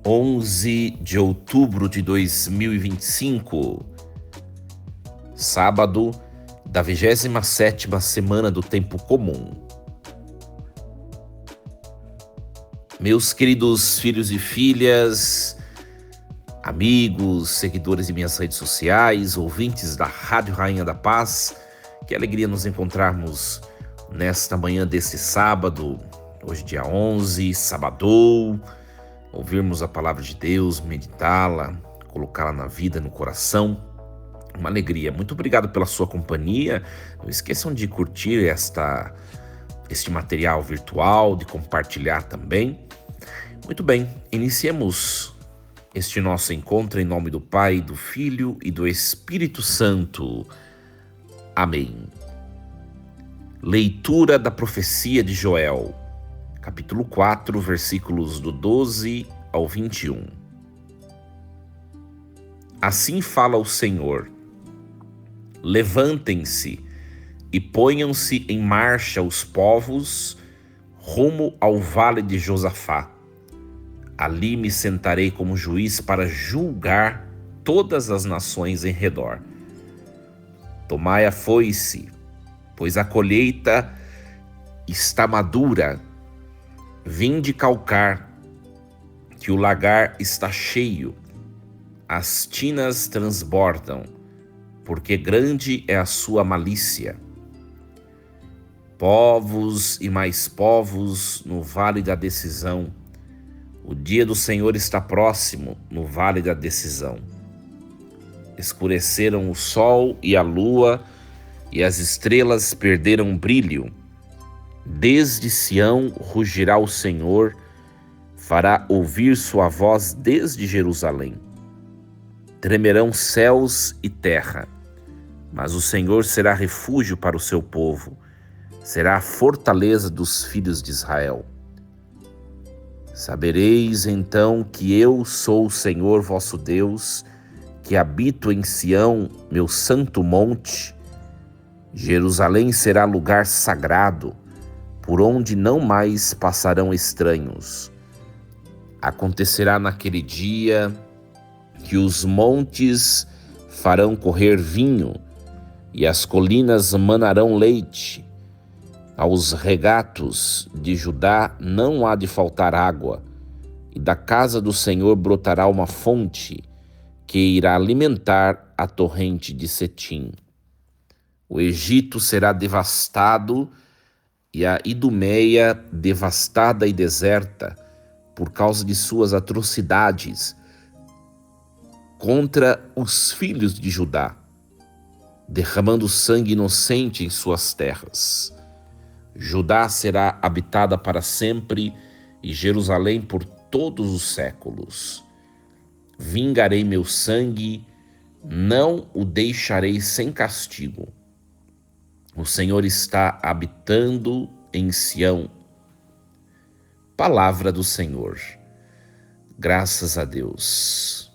11 de outubro de 2025, sábado da 27ª semana do Tempo Comum. Meus queridos filhos e filhas, amigos, seguidores de minhas redes sociais, ouvintes da Rádio Rainha da Paz, que alegria nos encontrarmos nesta manhã desse sábado, hoje dia 11, sabadou, ouvirmos a palavra de Deus, meditá-la, colocá-la na vida, no coração. Uma alegria. Muito obrigado pela sua companhia. Não esqueçam de curtir este material virtual, de compartilhar também. Muito bem, iniciemos este nosso encontro em nome do Pai, do Filho e do Espírito Santo. Amém. Leitura da profecia de Joel, capítulo 4, versículos do 12 ao 21. Assim fala o Senhor: levantem-se e ponham-se em marcha os povos rumo ao vale de Josafá. Ali me sentarei como juiz para julgar todas as nações em redor. Tomai a foice, pois a colheita está madura. Vinde calcar, que o lagar está cheio, as tinas transbordam, porque grande é a sua malícia. Povos e mais povos no vale da decisão. O dia do Senhor está próximo no vale da decisão. Escureceram o sol e a lua, e as estrelas perderam brilho. Desde Sião rugirá o Senhor, fará ouvir sua voz desde Jerusalém. Tremerão céus e terra, mas o Senhor será refúgio para o seu povo, será a fortaleza dos filhos de Israel. Sabereis então que eu sou o Senhor vosso Deus, que habito em Sião, meu santo monte. Jerusalém será lugar sagrado, por onde não mais passarão estranhos. Acontecerá naquele dia que os montes farão correr vinho e as colinas manarão leite. Aos regatos de Judá não há de faltar água, e da casa do Senhor brotará uma fonte que irá alimentar a torrente de Cetim. O Egito será devastado e a Idumeia devastada e deserta por causa de suas atrocidades contra os filhos de Judá, derramando sangue inocente em suas terras. Judá será habitada para sempre e Jerusalém por todos os séculos. Vingarei meu sangue, não o deixarei sem castigo. O Senhor está habitando em Sião. Palavra do Senhor. Graças a Deus.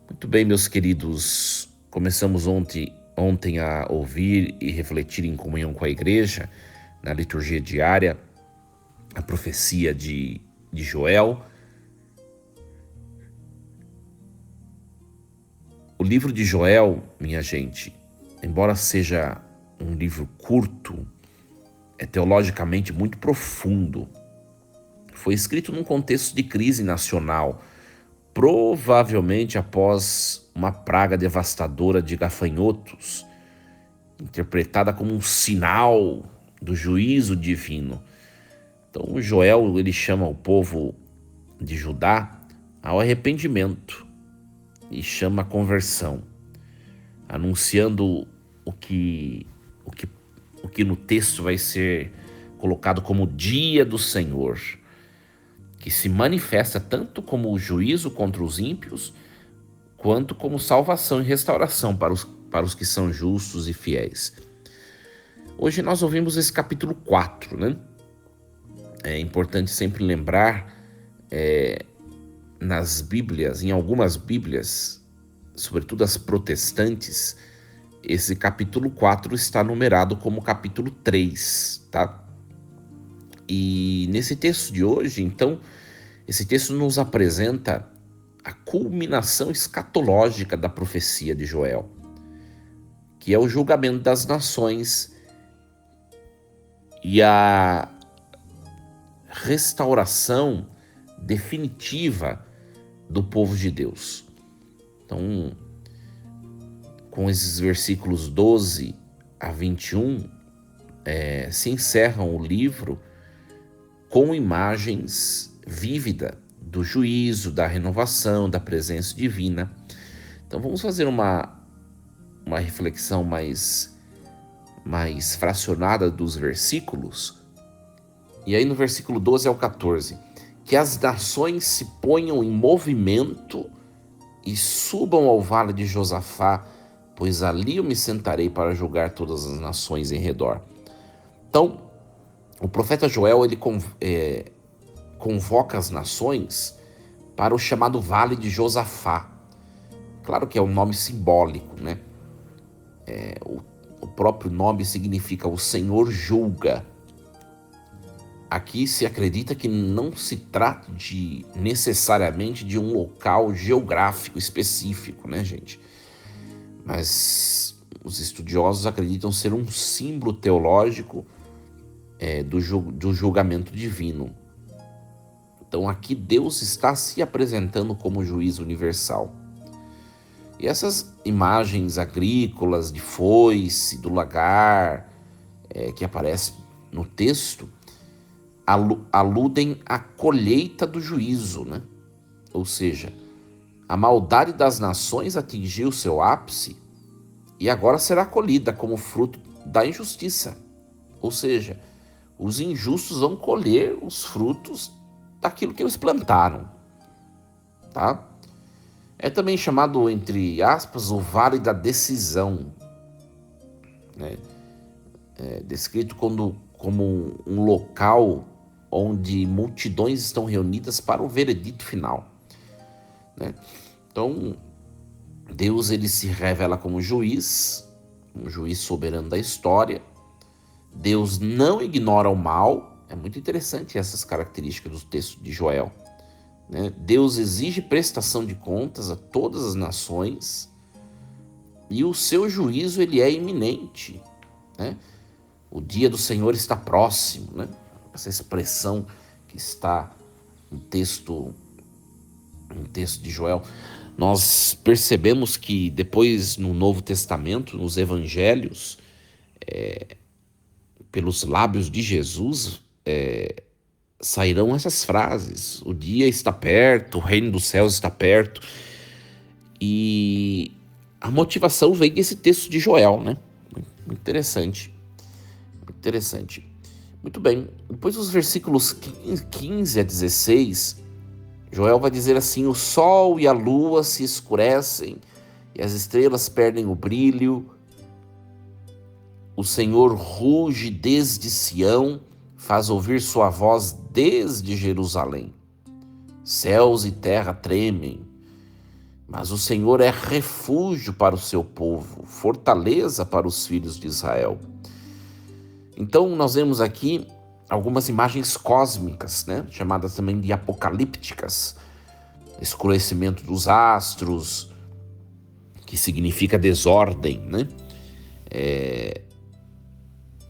Muito bem, meus queridos, começamos ontem a ouvir e refletir em comunhão com a igreja, na liturgia diária, a profecia de Joel. O livro de Joel, minha gente, embora seja um livro curto, é teologicamente muito profundo. Foi escrito num contexto de crise nacional, provavelmente após uma praga devastadora de gafanhotos, interpretada como um sinal do juízo divino. Então Joel, ele chama o povo de Judá ao arrependimento e chama a conversão, anunciando o que no texto vai ser colocado como o dia do Senhor, que se manifesta tanto como juízo contra os ímpios, quanto como salvação e restauração para os que são justos e fiéis. Hoje nós ouvimos esse capítulo 4, né? É importante sempre lembrar, nas Bíblias, em algumas Bíblias, sobretudo as protestantes, esse capítulo 4 está numerado como capítulo 3, tá? E nesse texto de hoje, então, Esse texto nos apresenta a culminação escatológica da profecia de Joel, que é o julgamento das nações e a restauração definitiva do povo de Deus. Então, com esses versículos 12 a 21, se encerram o livro com imagens vívidas do juízo, da renovação, da presença divina. Então vamos fazer uma reflexão mais fracionada dos versículos. E aí no versículo 12 ao 14, que as nações se ponham em movimento e subam ao vale de Josafá, pois ali eu me sentarei para julgar todas as nações em redor. Então, o profeta Joel, ele convoca as nações para o chamado Vale de Josafá. Claro que é um nome simbólico, né? O próprio nome significa o Senhor julga. Aqui se acredita que não se trata necessariamente de um local geográfico específico, né, gente? Mas os estudiosos acreditam ser um símbolo teológico do julgamento divino. Então aqui Deus está se apresentando como juiz universal. E essas imagens agrícolas de foice, do lagar, que aparecem no texto, aludem à colheita do juízo, né? Ou seja, a maldade das nações atingiu seu ápice e agora será colhida como fruto da injustiça. Ou seja, os injustos vão colher os frutos daquilo que eles plantaram, tá? É também chamado, entre aspas, o Vale da Decisão, né? Descrito como um local onde multidões estão reunidas para o veredito final, né? Então, Deus, ele se revela como juiz, um juiz soberano da história. Deus não ignora o mal. É muito interessante essas características do texto de Joel, né? Deus exige prestação de contas a todas as nações e o seu juízo, ele é iminente, né? O dia do Senhor está próximo, né? Essa expressão que está no texto de Joel. Nós percebemos que depois no Novo Testamento, nos Evangelhos, pelos lábios de Jesus, sairão essas frases: o dia está perto, o reino dos céus está perto. E a motivação vem desse texto de Joel, né? Muito interessante. Muito interessante. Muito bem. Depois dos versículos 15 a 16, Joel vai dizer assim: o sol e a lua se escurecem e as estrelas perdem o brilho. O Senhor ruge desde Sião, faz ouvir sua voz desde Jerusalém. Céus e terra tremem, mas o Senhor é refúgio para o seu povo, fortaleza para os filhos de Israel. Então nós vemos aqui algumas imagens cósmicas, né? Chamadas também de apocalípticas. Escurecimento dos astros, que significa desordem, né?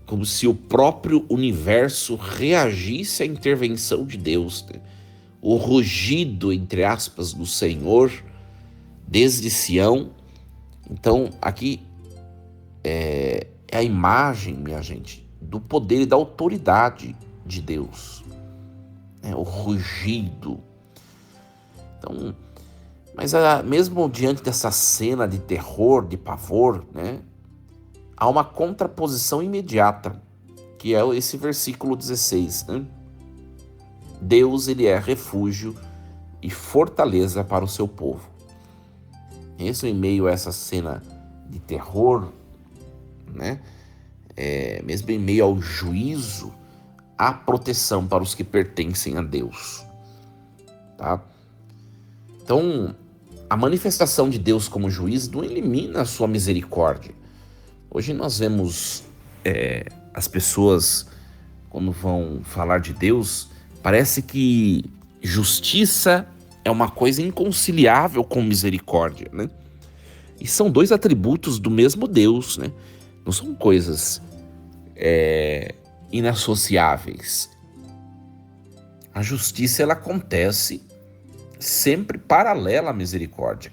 Como se o próprio universo reagisse à intervenção de Deus, né? O rugido, entre aspas, do Senhor desde Sião. Então aqui é a imagem, minha gente, do poder e da autoridade de Deus, o rugido. Então, mas mesmo diante dessa cena de terror, de pavor, né, há uma contraposição imediata, que é esse versículo 16, né? Deus, ele é refúgio e fortaleza para o seu povo. Mesmo em meio a essa cena de terror, né, mesmo em meio ao juízo, há proteção para os que pertencem a Deus, tá? Então, a manifestação de Deus como juiz não elimina a sua misericórdia. Hoje nós vemos as pessoas, quando vão falar de Deus, parece que justiça é uma coisa inconciliável com misericórdia, né? E são dois atributos do mesmo Deus, né? Não são coisas inassociáveis. A justiça, ela acontece sempre paralela à misericórdia.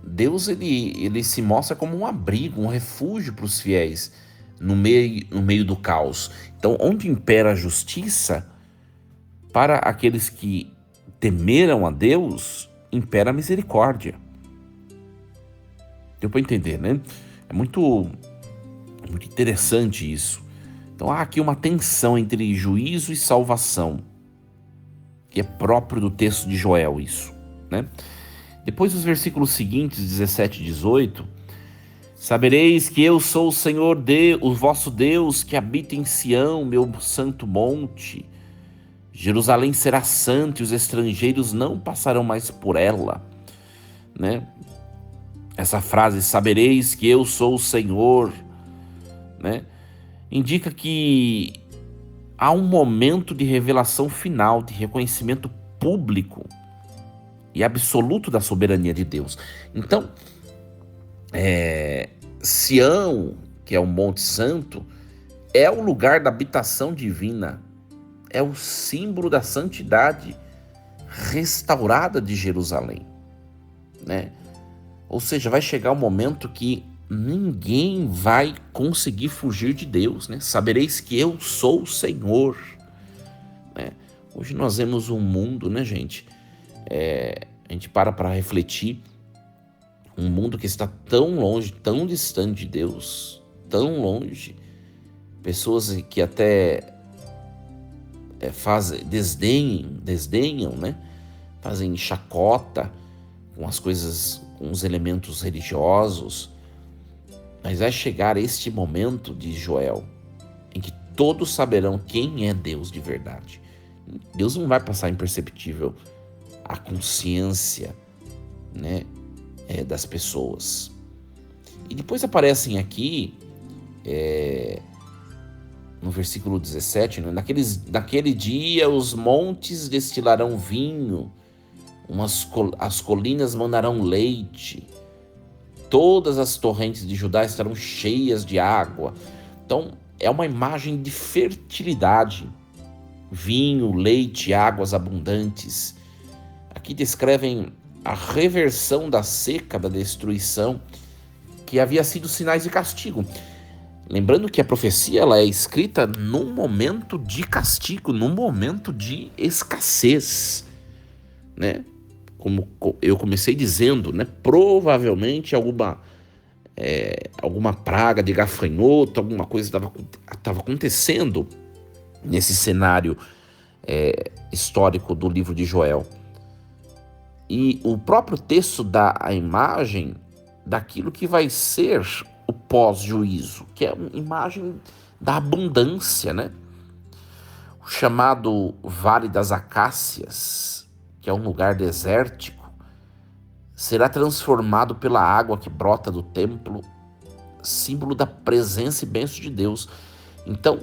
Deus, ele se mostra como um abrigo, um refúgio para os fiéis no meio do caos. Então, onde impera a justiça, para aqueles que temeram a Deus, impera a misericórdia. Deu para entender, né? É muito interessante isso. Então há aqui uma tensão entre juízo e salvação, que é próprio do texto de Joel isso, né? Depois os versículos seguintes, 17 e 18, sabereis que eu sou o Senhor, o vosso Deus, que habita em Sião, meu santo monte. Jerusalém será santa e os estrangeiros não passarão mais por ela, né? Essa frase, sabereis que eu sou o Senhor, né? Indica que há um momento de revelação final, de reconhecimento público e absoluto da soberania de Deus. Então, Sião, que é o Monte Santo, é o lugar da habitação divina, é o símbolo da santidade restaurada de Jerusalém, né? Ou seja, vai chegar um momento que ninguém vai conseguir fugir de Deus, né? Sabereis que eu sou o Senhor, né? Hoje nós vemos um mundo, né, gente? A gente para refletir, um mundo que está tão longe, tão distante de Deus, tão longe. Pessoas que até desdenham, né? Fazem chacota com as coisas, com os elementos religiosos. Mas vai chegar este momento de Joel, em que todos saberão quem é Deus de verdade. Deus não vai passar imperceptível à consciência, né, das pessoas. E depois aparecem aqui, no versículo 17, né, naquele dia os montes destilarão vinho, as colinas mandarão leite, todas as torrentes de Judá estarão cheias de água. Então, é uma imagem de fertilidade, vinho, leite, águas abundantes. Aqui descrevem a reversão da seca, da destruição, que havia sido sinais de castigo. Lembrando que a profecia, ela é escrita num momento de castigo, num momento de escassez, né? Como eu comecei dizendo, né? Provavelmente alguma praga de gafanhoto, alguma coisa estava acontecendo nesse cenário histórico do livro de Joel. E o próprio texto dá a imagem daquilo que vai ser o pós-juízo, que é uma imagem da abundância, né? O chamado Vale das Acácias, que é um lugar desértico, será transformado pela água que brota do templo, símbolo da presença e bênção de Deus. Então,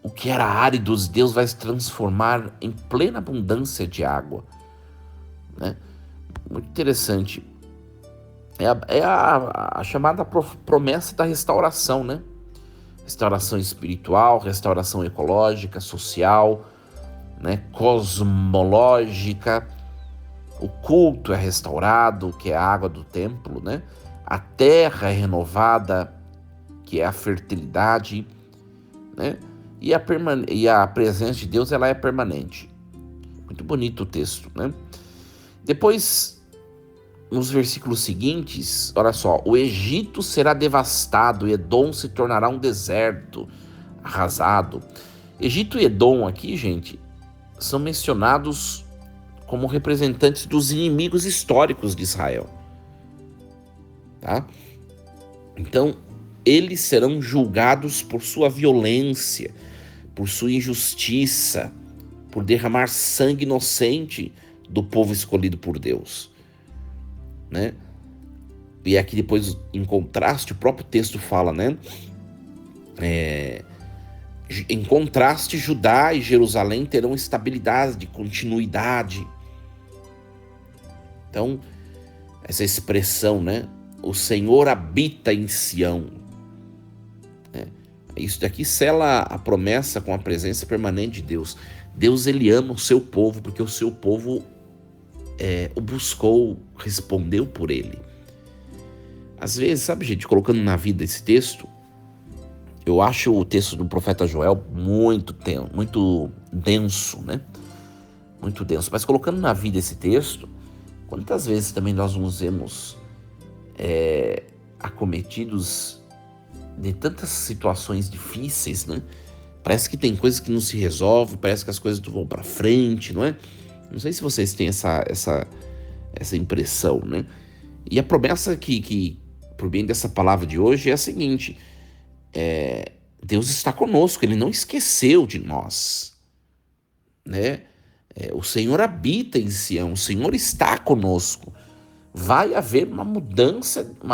o que era árido, Deus vai se transformar em plena abundância de água, né? Muito interessante. É a chamada promessa da restauração, né? Restauração espiritual, restauração ecológica, social, né? Cosmológica. O culto é restaurado, que é a água do templo, né? A terra é renovada, que é a fertilidade, né? E a presença de Deus, ela é permanente. Muito bonito o texto, né? Depois, nos versículos seguintes, olha só, o Egito será devastado, Edom se tornará um deserto arrasado. Egito e Edom aqui, gente, são mencionados como representantes dos inimigos históricos de Israel, tá? Então, eles serão julgados por sua violência, por sua injustiça, por derramar sangue inocente do povo escolhido por Deus, né? E aqui depois, em contraste, o próprio texto fala, né? Em contraste, Judá e Jerusalém terão estabilidade, continuidade. Então, essa expressão, né? O Senhor habita em Sião. Isso daqui sela a promessa com a presença permanente de Deus. Deus, ele ama o seu povo, porque o seu povo o buscou, respondeu por ele. Às vezes, sabe, gente, colocando na vida esse texto, eu acho o texto do profeta Joel muito denso, né? Muito denso. Mas colocando na vida esse texto, quantas vezes também nós nos vemos acometidos de tantas situações difíceis, né? Parece que tem coisas que não se resolvem, parece que as coisas não vão para frente, não é? Não sei se vocês têm essa impressão, né? E a promessa que por bem dessa palavra de hoje é a seguinte: Deus está conosco, Ele não esqueceu de nós, né? O Senhor habita em Sião, o Senhor está conosco. Vai haver uma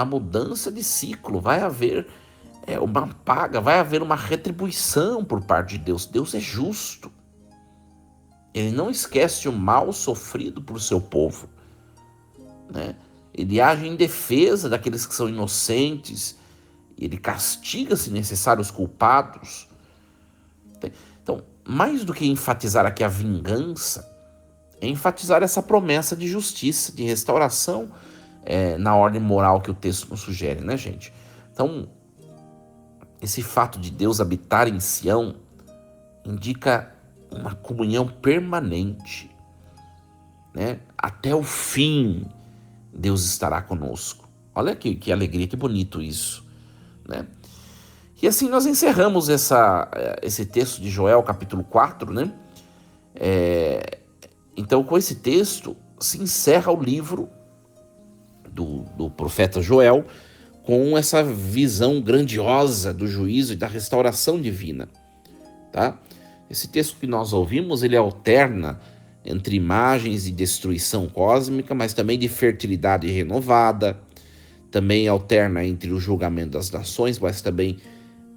mudança de ciclo, vai haver uma paga, vai haver uma retribuição por parte de Deus. Deus é justo. Ele não esquece o mal sofrido por seu povo, né? Ele age em defesa daqueles que são inocentes. Ele castiga, se necessário, os culpados. Então, mais do que enfatizar aqui a vingança, é enfatizar essa promessa de justiça, de restauração na ordem moral que o texto nos sugere, né, gente? Então, esse fato de Deus habitar em Sião indica uma comunhão permanente, né? Até o fim, Deus estará conosco. Olha que alegria, que bonito isso, né? E assim nós encerramos esse texto de Joel, capítulo 4, né? Então, com esse texto, se encerra o livro do profeta Joel, com essa visão grandiosa do juízo e da restauração divina, tá? Esse texto que nós ouvimos, ele alterna entre imagens de destruição cósmica, mas também de fertilidade renovada, também alterna entre o julgamento das nações, mas também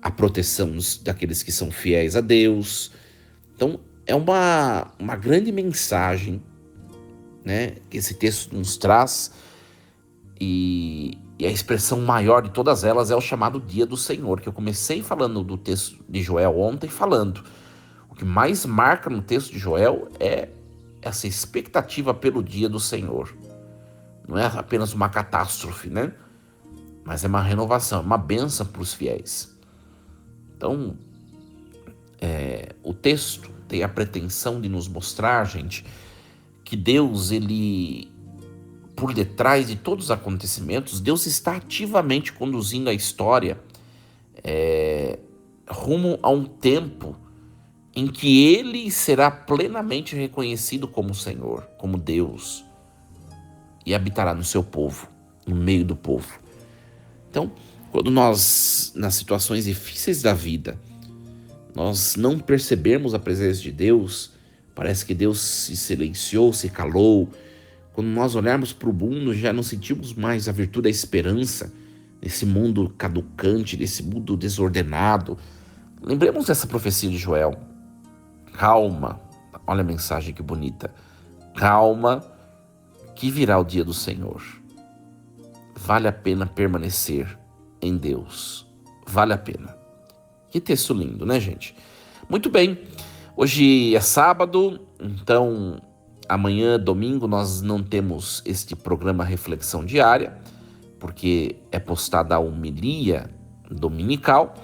a proteção daqueles que são fiéis a Deus. Então, é uma grande mensagem, né, que esse texto nos traz, e a expressão maior de todas elas é o chamado Dia do Senhor, que eu comecei falando do texto de Joel ontem, falando. O que mais marca no texto de Joel é essa expectativa pelo Dia do Senhor. Não é apenas uma catástrofe, né? Mas é uma renovação, uma bênção para os fiéis. Então, o texto tem a pretensão de nos mostrar, gente, que Deus, ele, por detrás de todos os acontecimentos, Deus está ativamente conduzindo a história rumo a um tempo em que Ele será plenamente reconhecido como Senhor, como Deus, e habitará no seu povo, no meio do povo. Então, quando nós, nas situações difíceis da vida, nós não percebermos a presença de Deus, parece que Deus se silenciou, se calou. Quando nós olharmos para o mundo, já não sentimos mais a virtude da esperança nesse mundo caducante, nesse mundo desordenado. Lembremos dessa profecia de Joel. Calma, olha a mensagem que bonita. Calma, que virá o dia do Senhor. Vale a pena permanecer em Deus. Vale a pena. Que texto lindo, né, gente? Muito bem, hoje é sábado, então amanhã, domingo, nós não temos este programa Reflexão Diária, porque é postada a homilia dominical,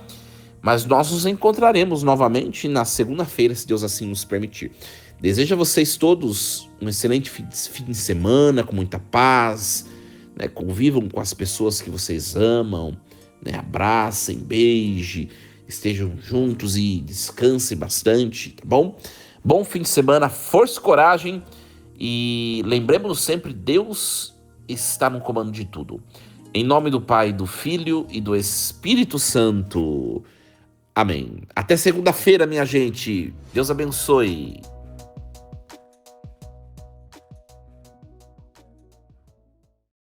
mas nós nos encontraremos novamente na segunda-feira, se Deus assim nos permitir. Desejo a vocês todos um excelente fim de semana, com muita paz, né? Convivam com as pessoas que vocês amam, né? Abracem, beijem, estejam juntos e descansem bastante, tá bom? Bom fim de semana, força e coragem, e lembremos sempre, Deus está no comando de tudo. Em nome do Pai, do Filho e do Espírito Santo. Amém. Até segunda-feira, minha gente. Deus abençoe.